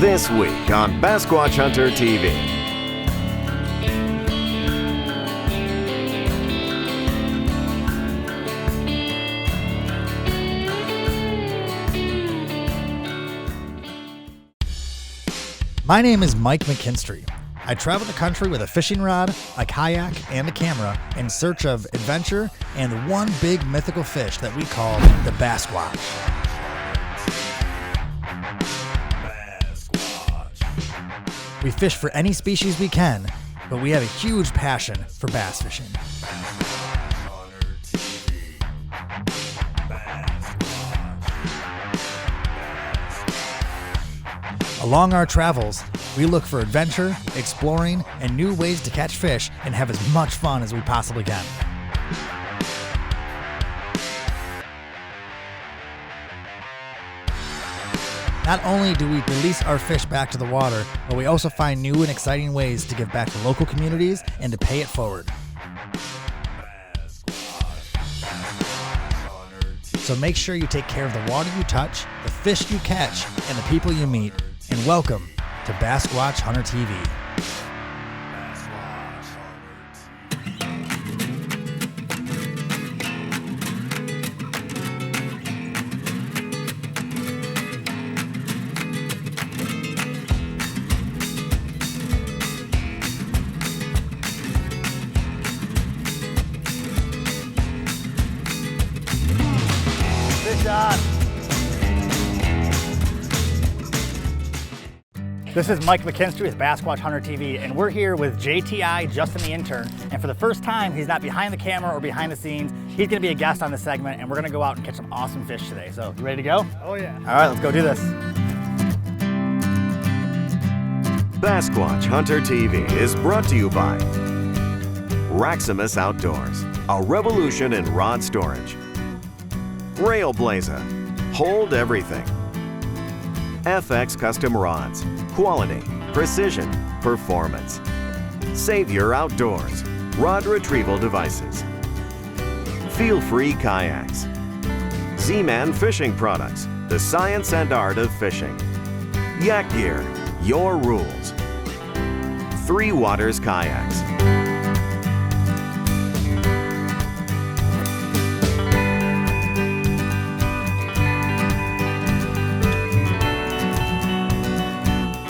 This week on Basquatch Hunter TV. My name is Mike McKinstry. I travel the country with a fishing rod, a kayak, and a camera in search of adventure and the one big mythical fish that we call the Basquatch. We fish for any species we can, but we have a huge passion for bass fishing. Along our travels, we look for adventure, exploring, and new ways to catch fish and have as much fun as we possibly can. Not only do we release our fish back to the water, but we also find new and exciting ways to give back to local communities and to pay it forward. So make sure you take care of the water you touch, the fish you catch, and the people you meet. And welcome to Basquatch Hunter TV. Good job. This is Mike McKinstry with Basquatch Hunter TV, and we're here with JTI, Justin the Intern. And for the first time, he's not behind the camera or behind the scenes. He's gonna be a guest on this segment, and we're gonna go out and catch some awesome fish today. So, you ready to go? Oh yeah. All right, let's go do this. Basquatch Hunter TV is brought to you by RAXIM Outdoors, a revolution in rod storage. Railblazer, hold everything. FX Custom Rods, quality, precision, performance. Savior Outdoors, rod retrieval devices. FEELfree Kayaks. Z-Man Fishing Products, the science and art of fishing. Yak Gear, your rules. Three Waters Kayaks.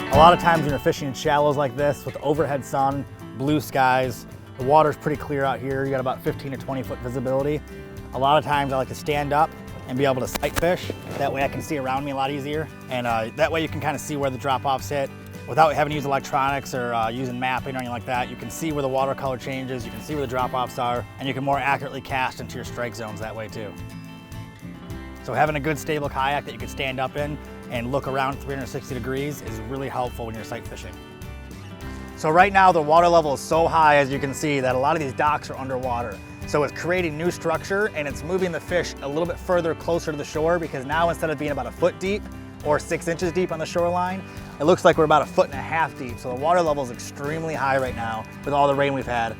A lot of times when you're fishing in shallows like this with the overhead sun, blue skies, the water's pretty clear out here. You got about 15 to 20 foot visibility. A lot of times I like to stand up and be able to sight fish. That way I can see around me a lot easier. And that way you can kind of see where the drop-offs hit without having to use electronics or using mapping or anything like that. You can see where the watercolor changes, you can see where the drop-offs are, and you can more accurately cast into your strike zones that way too. So having a good stable kayak that you can stand up in and look around 360 degrees is really helpful when you're sight fishing. So right now the water level is so high, as you can see, that a lot of these docks are underwater. So it's creating new structure and it's moving the fish a little bit further closer to the shore, because now instead of being about a foot deep or 6 inches deep on the shoreline, it looks like we're about 1.5 feet deep. So the water level is extremely high right now with all the rain we've had.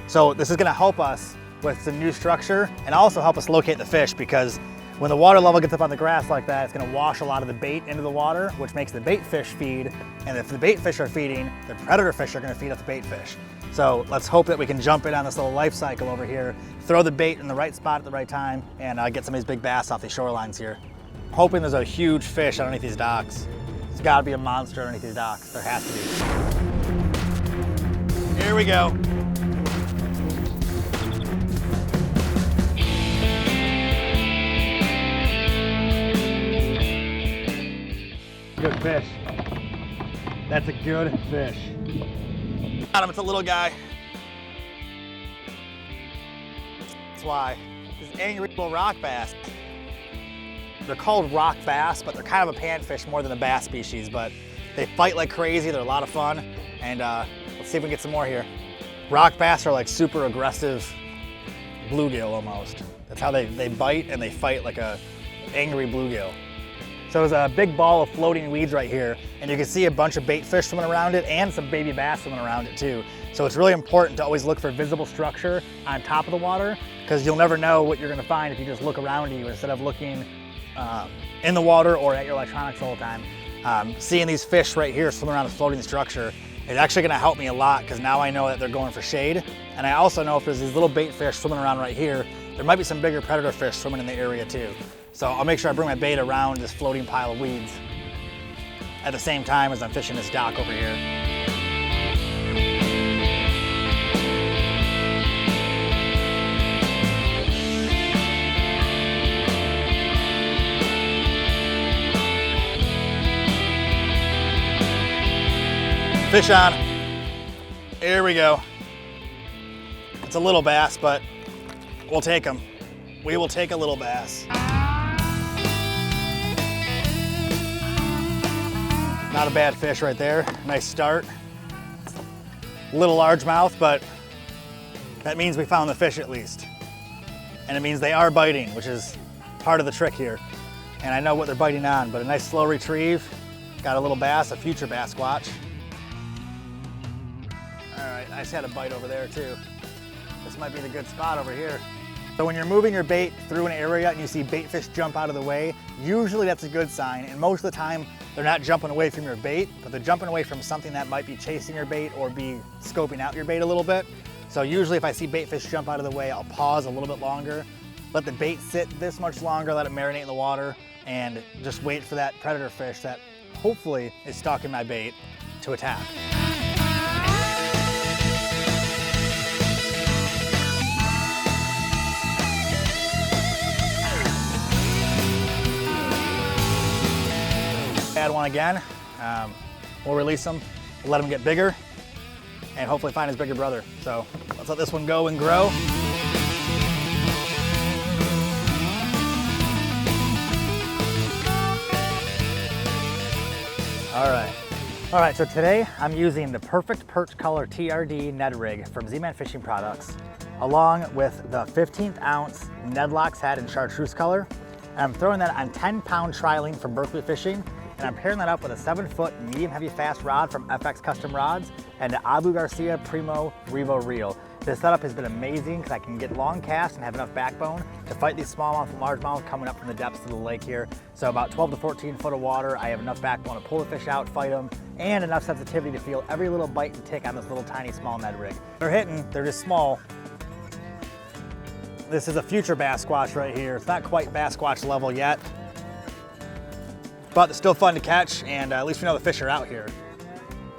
So this is gonna help us with some new structure and also help us locate the fish, because when the water level gets up on the grass like that, it's gonna wash a lot of the bait into the water, which makes the bait fish feed. And if the bait fish are feeding, the predator fish are gonna feed off the bait fish. So let's hope that we can jump in on this little life cycle over here, throw the bait in the right spot at the right time, and get some of these big bass off these shorelines here. I'm hoping there's a huge fish underneath these docks. There's gotta be a monster underneath these docks. There has to be. Here we go. Good fish. That's a good fish. Got him, it's a little guy. That's why. This angry little rock bass. They're called rock bass, but they're kind of a panfish more than a bass species, but they fight like crazy. They're a lot of fun. And let's see if we can get some more here. Rock bass are like super aggressive bluegill almost. That's how they bite and they fight like a angry bluegill. So there's a big ball of floating weeds right here, and you can see a bunch of bait fish swimming around it and some baby bass swimming around it too. So it's really important to always look for visible structure on top of the water, because you'll never know what you're gonna find if you just look around you instead of looking in the water or at your electronics all the time. Seeing these fish right here swimming around the floating structure is actually gonna help me a lot because now I know that they're going for shade. And I also know if there's these little bait fish swimming around right here, there might be some bigger predator fish swimming in the area too. So I'll make sure I bring my bait around this floating pile of weeds at the same time as I'm fishing this dock over here. Fish on. Here we go. It's a little bass, but we'll take them. We will take a little bass. Not a bad fish right there. Nice start. Little largemouth, but that means we found the fish at least. And it means they are biting, which is part of the trick here. And I know what they're biting on, but a nice slow retrieve. Got a little bass, a future bass squatch. All right, I just had a bite over there too. This might be the good spot over here. So when you're moving your bait through an area and you see bait fish jump out of the way, usually that's a good sign. And most of the time, they're not jumping away from your bait, but they're jumping away from something that might be chasing your bait or be scoping out your bait a little bit. So usually if I see bait fish jump out of the way, I'll pause a little bit longer, let the bait sit this much longer, let it marinate in the water, and just wait for that predator fish that hopefully is stuck in my bait to attack. Add one again. We'll release them, we'll let them get bigger, and hopefully find his bigger brother. So let's let this one go and grow. All right, so today I'm using the Perfect Perch Color TRD Ned Rig from Z-Man Fishing Products, along with the 15th ounce Nedlocks head in chartreuse color. And I'm throwing that on 10-pound trialing from Berkeley Fishing, and I'm pairing that up with a 7-foot medium heavy fast rod from FX Custom Rods and the Abu Garcia Primo Revo Reel. This setup has been amazing because I can get long casts and have enough backbone to fight these smallmouth and largemouth coming up from the depths of the lake here. So about 12 to 14 foot of water, I have enough backbone to pull the fish out, fight them, and enough sensitivity to feel every little bite and tick on this little tiny small Ned rig. They're hitting, they're just small. This is a future bass squatch right here. It's not quite bass squatch level yet, but it's still fun to catch, and at least we know the fish are out here.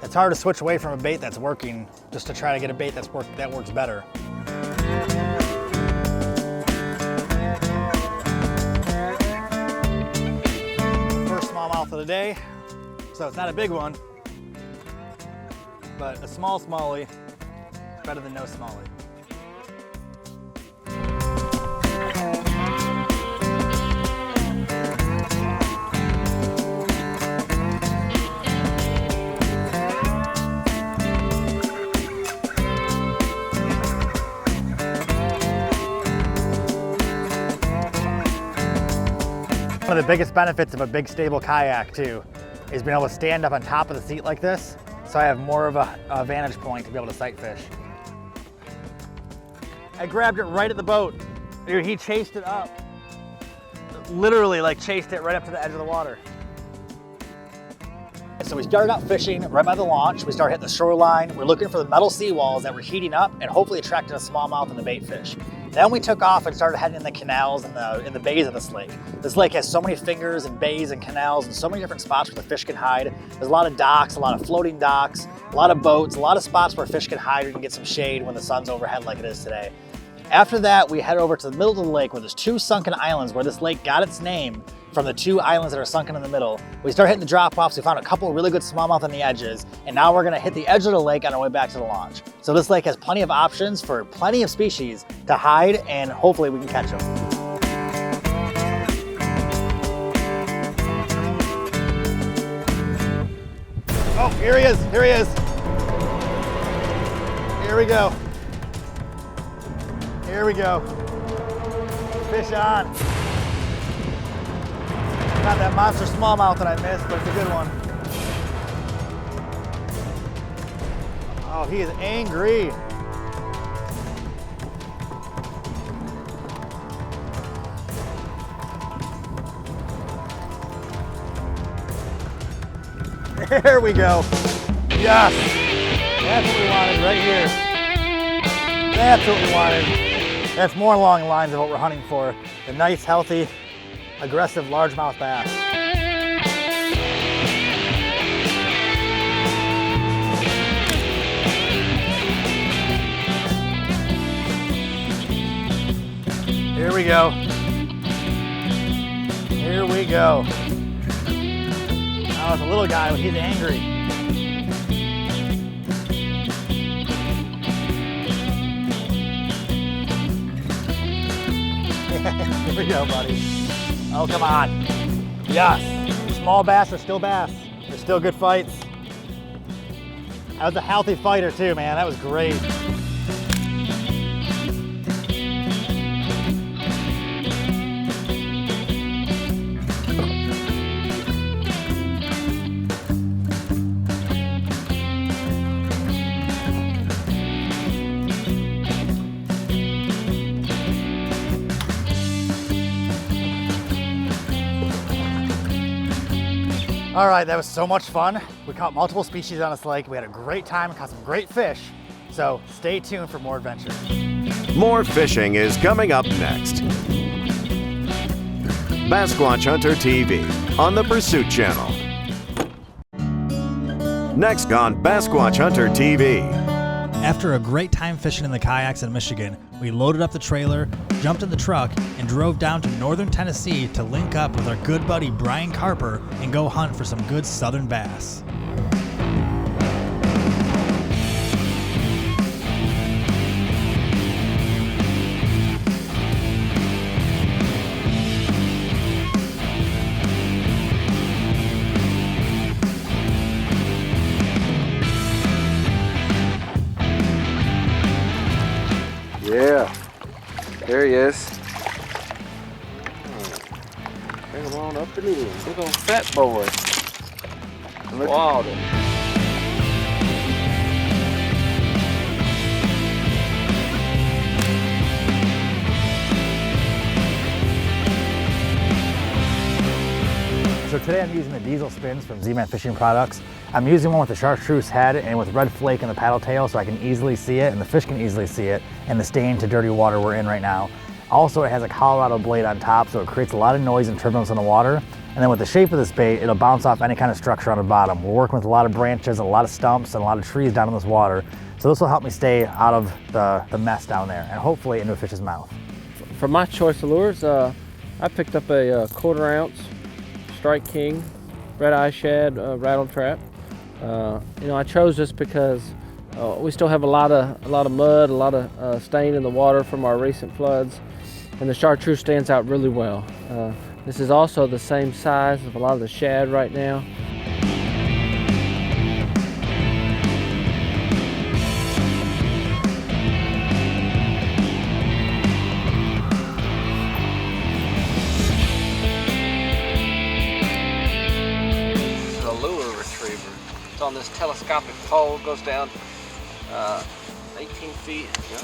It's hard to switch away from a bait that's working just to try to get a bait that works better. First smallmouth of the day, so it's not a big one, but a small smallie, better than no smallie. One of the biggest benefits of a big stable kayak too is being able to stand up on top of the seat like this, so I have more of a vantage point to be able to sight fish. I grabbed it right at the boat. Dude, he chased it up. Literally like chased it right up to the edge of the water. So we started out fishing right by the launch. We started hitting the shoreline. We're looking for the metal seawalls that were heating up and hopefully attracting a smallmouth and the bait fish. Then we took off and started heading in the canals and in the bays of this lake. This lake has so many fingers and bays and canals and so many different spots where the fish can hide. There's a lot of docks, a lot of floating docks, a lot of boats, a lot of spots where fish can hide or can get some shade when the sun's overhead like it is today. After that, we head over to the middle of the lake where there's 2 sunken islands where this lake got its name from the 2 islands that are sunken in the middle. We start hitting the drop-offs. We found a couple of really good smallmouth on the edges, and now we're gonna hit the edge of the lake on our way back to the launch. So this lake has plenty of options for plenty of species to hide, and hopefully we can catch them. Oh, here he is, here he is. Here we go. Here we go. Fish on. Not that monster smallmouth that I missed, but it's a good one. Oh, he is angry. There we go. Yes. That's what we wanted right here. That's what we wanted. That's more along the lines of what we're hunting for. The nice, healthy, aggressive largemouth bass. Here we go. Here we go. Oh, it's a little guy, but he's angry. Here we go, buddy. Oh, come on. Yes. Small bass are still bass. They're still good fights. That was a healthy fighter too, man. That was great. All right, that was so much fun. We caught multiple species on this lake. We had a great time and caught some great fish. So stay tuned for more adventure. More fishing is coming up next. Basquatch Hunter TV on the Pursuit Channel. Next on Basquatch Hunter TV. After a great time fishing in the kayaks in Michigan, we loaded up the trailer, jumped in the truck, and drove down to northern Tennessee to link up with our good buddy Brian Carper and go hunt for some good southern bass. Yeah, there he is. Bring him on up and in. Big old fat boy. Wild. So today I'm using the diesel spins from Z-Man Fishing Products. I'm using one with the chartreuse head and with red flake in the paddle tail so I can easily see it and the fish can easily see it and the stain to dirty water we're in right now. Also, it has a Colorado blade on top, so it creates a lot of noise and turbulence in the water. And then with the shape of this bait, it'll bounce off any kind of structure on the bottom. We're working with a lot of branches, a lot of stumps, and a lot of trees down in this water. So this will help me stay out of the mess down there and hopefully into a fish's mouth. For my choice of lures, I picked up a 1/4 ounce Strike King red eye shad rattle trap. You know, I chose this because we still have a lot of mud, a lot of stain in the water from our recent floods, and the chartreuse stands out really well. This is also the same size of a lot of the shad right now. On this telescopic pole, goes down 18 feet. Yep.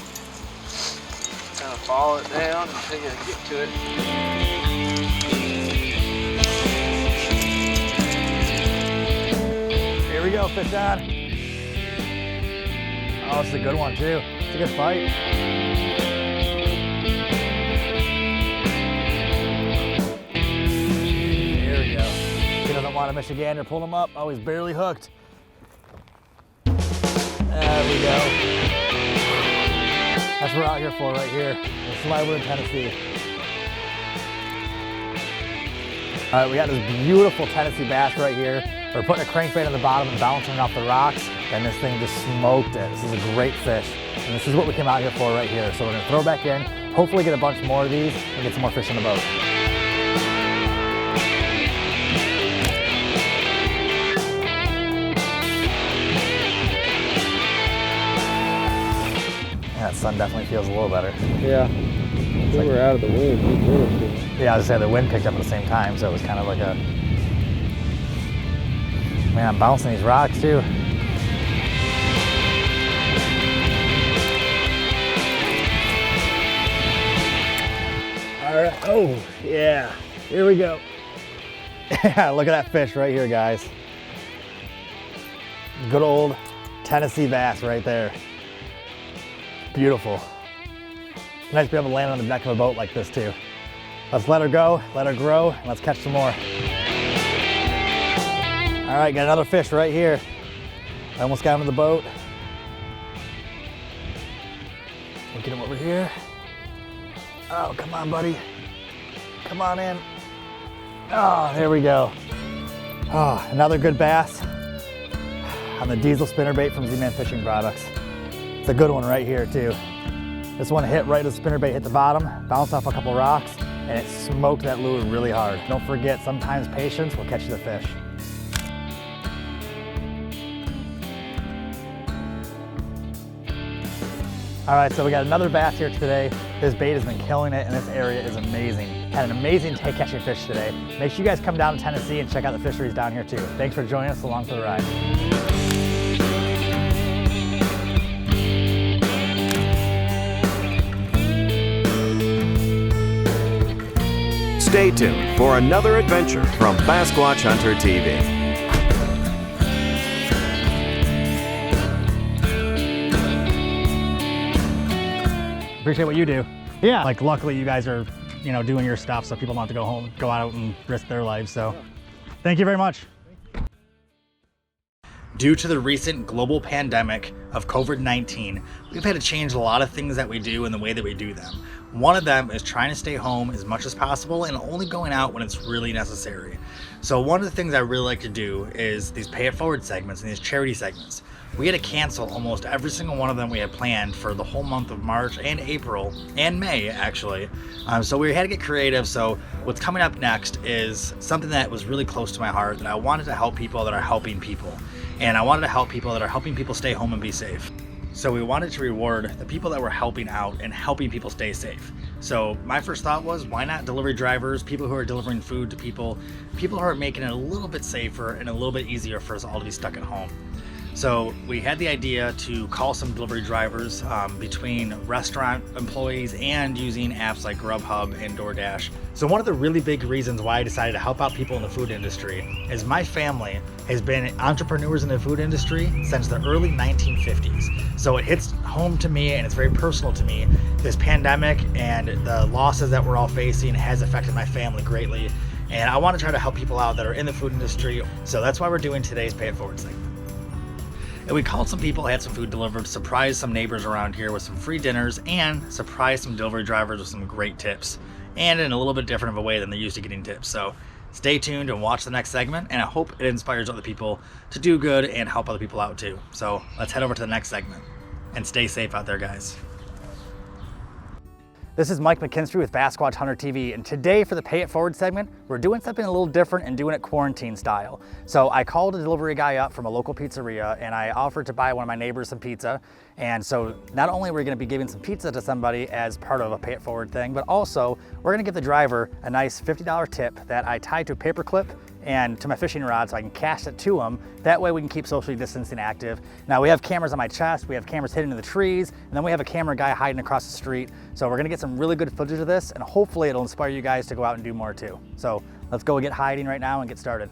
Kind of follow it down until you get to it. Here we go, fish on. Oh, it's a good one too. It's a good fight. There we go. He doesn't want a Michigander. Pull him up. Oh, he's barely hooked. There we go. That's what we're out here for right here. This is why we're in Tennessee. All right, we got this beautiful Tennessee bass right here. We're putting a crankbait on the bottom and bouncing it off the rocks, and this thing just smoked it. This is a great fish, and this is what we came out here for right here. So we're gonna throw back in, hopefully get a bunch more of these, and get some more fish on the boat. That sun definitely feels a little better. Yeah, we were out of the wind. Yeah, I was saying the wind picked up at the same time, so it was kind of like a... Man, I'm bouncing these rocks too. All right, oh, yeah, here we go. Look at that fish right here, guys. Good old Tennessee bass right there. Beautiful. Nice to be able to land on the deck of a boat like this too. Let's let her go, let her grow, and let's catch some more. All right, got another fish right here. I almost got him in the boat. We'll get him over here. Oh, come on, buddy. Come on in. Oh, there we go. Oh, another good bass on the diesel spinnerbait from Z-Man Fishing Products. It's a good one right here too. This one hit right as the spinnerbait hit the bottom, bounced off a couple rocks, and it smoked that lure really hard. Don't forget, sometimes patience will catch you the fish. All right, so we got another bass here today. This bait has been killing it, and this area is amazing. Had an amazing day catching fish today. Make sure you guys come down to Tennessee and check out the fisheries down here too. Thanks for joining us along for the ride. Stay tuned for another adventure from Basquatch Hunter TV. Appreciate what you do. Yeah. Like luckily you guys are, you know, doing your stuff so people don't have to go home, go out and risk their lives. So thank you very much. Due to the recent global pandemic of COVID-19, we've had to change a lot of things that we do and the way that we do them. One of them is trying to stay home as much as possible and only going out when it's really necessary. So one of the things I really like to do is these pay it forward segments and these charity segments. We had to cancel almost every single one of them we had planned for the whole month of March and April and May actually. So we had to get creative. So what's coming up next is something that was really close to my heart, that I wanted to help people that are helping people. And I wanted to help people that are helping people stay home and be safe. So we wanted to reward the people that were helping out and helping people stay safe. So my first thought was, why not delivery drivers, people who are delivering food to people who are making it a little bit safer and a little bit easier for us all to be stuck at home. So we had the idea to call some delivery drivers between restaurant employees and using apps like Grubhub and DoorDash. So one of the really big reasons why I decided to help out people in the food industry is my family has been entrepreneurs in the food industry since the early 1950s. So it hits home to me and it's very personal to me. This pandemic and the losses that we're all facing has affected my family greatly. And I want to try to help people out that are in the food industry. So that's why we're doing today's Pay It Forward segment. And we called some people, had some food delivered, surprised some neighbors around here with some free dinners, and surprised some delivery drivers with some great tips. And in a little bit different of a way than they're used to getting tips. So stay tuned and watch the next segment, and I hope it inspires other people to do good and help other people out too. So let's head over to the next segment. And stay safe out there, guys. This is Mike McKinstry with Basquatch Hunter TV, and today for the Pay It Forward segment, we're doing something a little different and doing it quarantine style. So I called a delivery guy up from a local pizzeria and I offered to buy one of my neighbors some pizza. And so not only are we gonna be giving some pizza to somebody as part of a Pay It Forward thing, but also we're gonna give the driver a nice $50 tip that I tied to a paper clip and to my fishing rod so I can cash it to them. That way we can keep socially distancing active. Now we have cameras on my chest, we have cameras hidden in the trees, and then we have a camera guy hiding across the street. So we're gonna get some really good footage of this, and hopefully it'll inspire you guys to go out and do more too. So let's go get hiding right now and get started.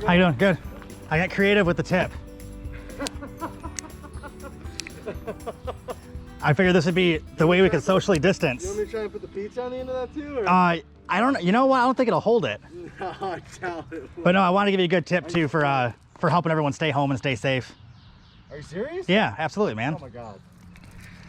How you doing? Good. I got creative with the tip. I figured this would be the way we could socially distance. You want me to try and put the pizza on the end of that too? Or? I don't know. You know what? I don't think it'll hold it. No, I doubt it. But no, I want to give you a good tip too for helping everyone stay home and stay safe. Are you serious? Yeah, absolutely, man. Oh my God.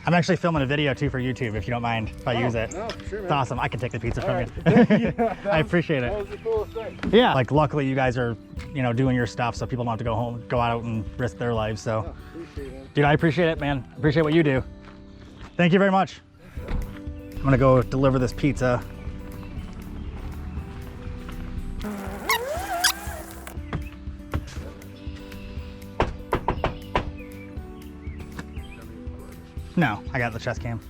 I'm actually filming a video too for YouTube if you don't mind if I use it. No, for sure, man. It's awesome. I can take the pizza All from right. you. Yeah, I appreciate it. That was the coolest thing. Yeah, like luckily you guys are, you know, doing your stuff so people don't have to go home, go out and risk their lives. So, Oh, appreciate it. dude, I appreciate it, man. Appreciate what you do. Thank you very much. I'm gonna go deliver this pizza. No, I got the chest cam.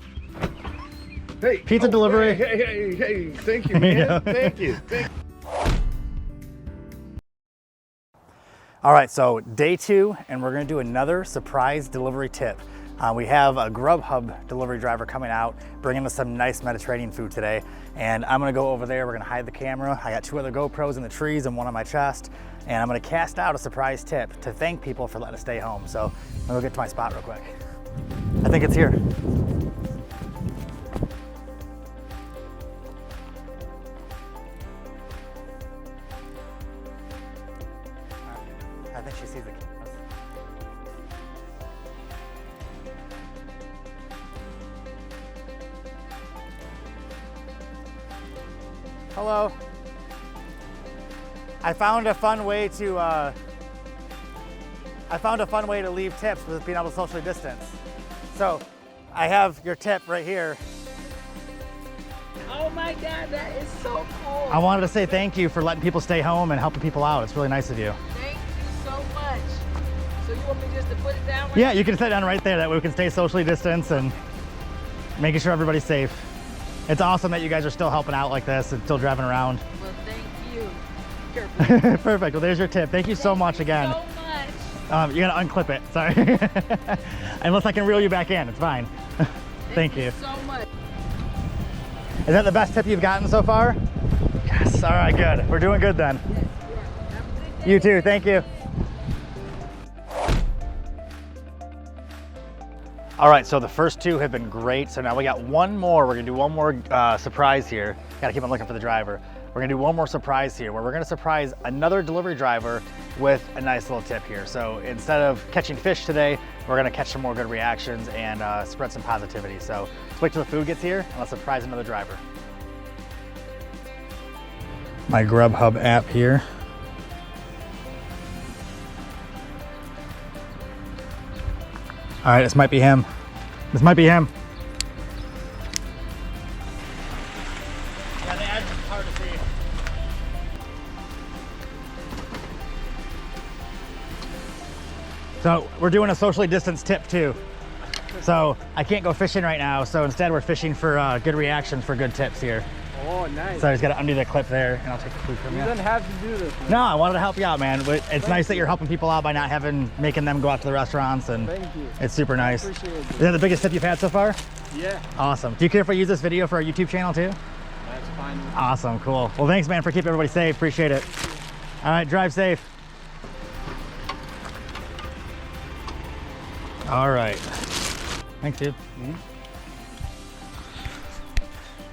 Hey, Pizza delivery. Hey, thank you, There you man. go. Thank you. All right, so day 2, and we're gonna do another surprise delivery tip. We have a Grubhub delivery driver coming out, bringing us some nice Mediterranean food today. And I'm gonna go over there, we're gonna hide the camera. I got 2 other GoPros in the trees and one on my chest. And I'm gonna cast out a surprise tip to thank people for letting us stay home. So I'm gonna go get to my spot real quick. I think it's here. I think she sees the cameras. Hello. I found a fun way to leave tips with being able to socially distance. So I have your tip right here. Oh my God, that is so cool. I wanted to say thank you for letting people stay home and helping people out. It's really nice of you. Thank you so much. So you want me just to put it down? Yeah, you can sit down right there. That way we can stay socially distanced and making sure everybody's safe. It's awesome that you guys are still helping out like this and still driving around. Well, thank you. Careful. Perfect. Well, there's your tip. Thank you so much again. So much. You gotta unclip it. Sorry. Unless I can reel you back in, it's fine. Thank you. So much. Is that the best tip you've gotten so far? Yes. All right, good. We're doing good then. Yes, you are. Have a good day. You too. Thank you. All right, so the first 2 have been great. So now we got one more. We're gonna do one more surprise here. Gotta keep on looking for the driver. We're gonna do one more surprise here where we're gonna surprise another delivery driver with a nice little tip here. So instead of catching fish today, we're gonna catch some more good reactions and spread some positivity. So let's wait till the food gets here and let's surprise another driver. My Grubhub app here. All right, this might be him. This might be him. Yeah, the ad's hard to see. So we're doing a socially distanced tip too. So I can't go fishing right now. So instead we're fishing for good reactions for good tips here. Oh, nice. So I just got to undo the clip there and I'll take the food from You you. didn't have to do this, man. No, I wanted to help you out, man. But it's nice that you're helping people out by not making them go out to the restaurants, and Thank you. it's super nice. Appreciate it. Is that the biggest tip you've had so far? Yeah, Awesome. Do you care if I use this video for our YouTube channel too? that's fine. Awesome, cool. Well, thanks, man, for keeping everybody safe. Appreciate it. All right, drive safe. All right. Thanks, dude.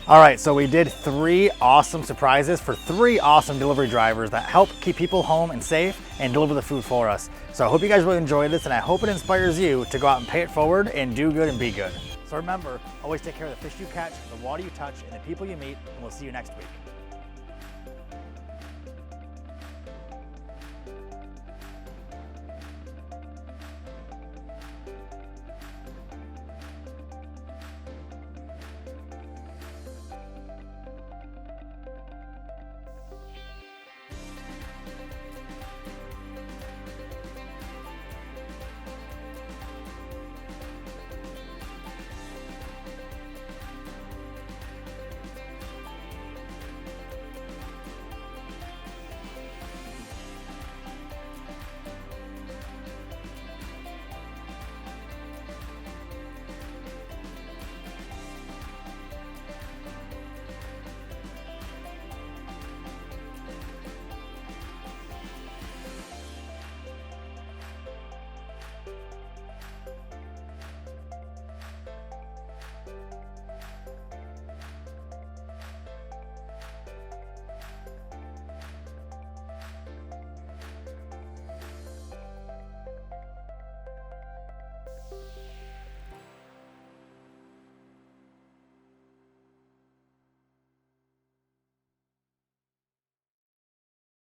All right, so we did 3 awesome surprises for 3 awesome delivery drivers that help keep people home and safe and deliver the food for us. So I hope you guys really enjoyed this, and I hope it inspires you to go out and pay it forward and do good and be good. So remember, always take care of the fish you catch, the water you touch, and the people you meet, and we'll see you next week.